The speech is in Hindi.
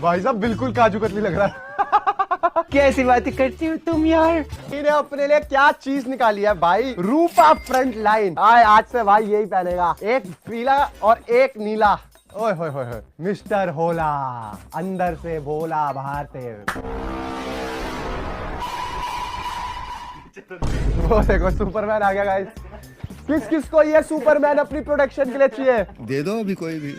भाई साहब बिल्कुल काजू कतली लग रहा है। कैसी बातें करती हो तुम यार। इन्हें अपने लिए क्या चीज निकाली है भाई, रूपा फ्रंट लाइन। आज से भाई यही पहनेगा, एक पीला और एक नीला। ओए होए होए होए, मिस्टर होला, अंदर से भोला बाहर से। वो देखो सुपरमैन आ गया गाइस। किस किस को ये सुपरमैन अपनी प्रोडक्शन के लिए चाहिए? दे दो अभी कोई भी।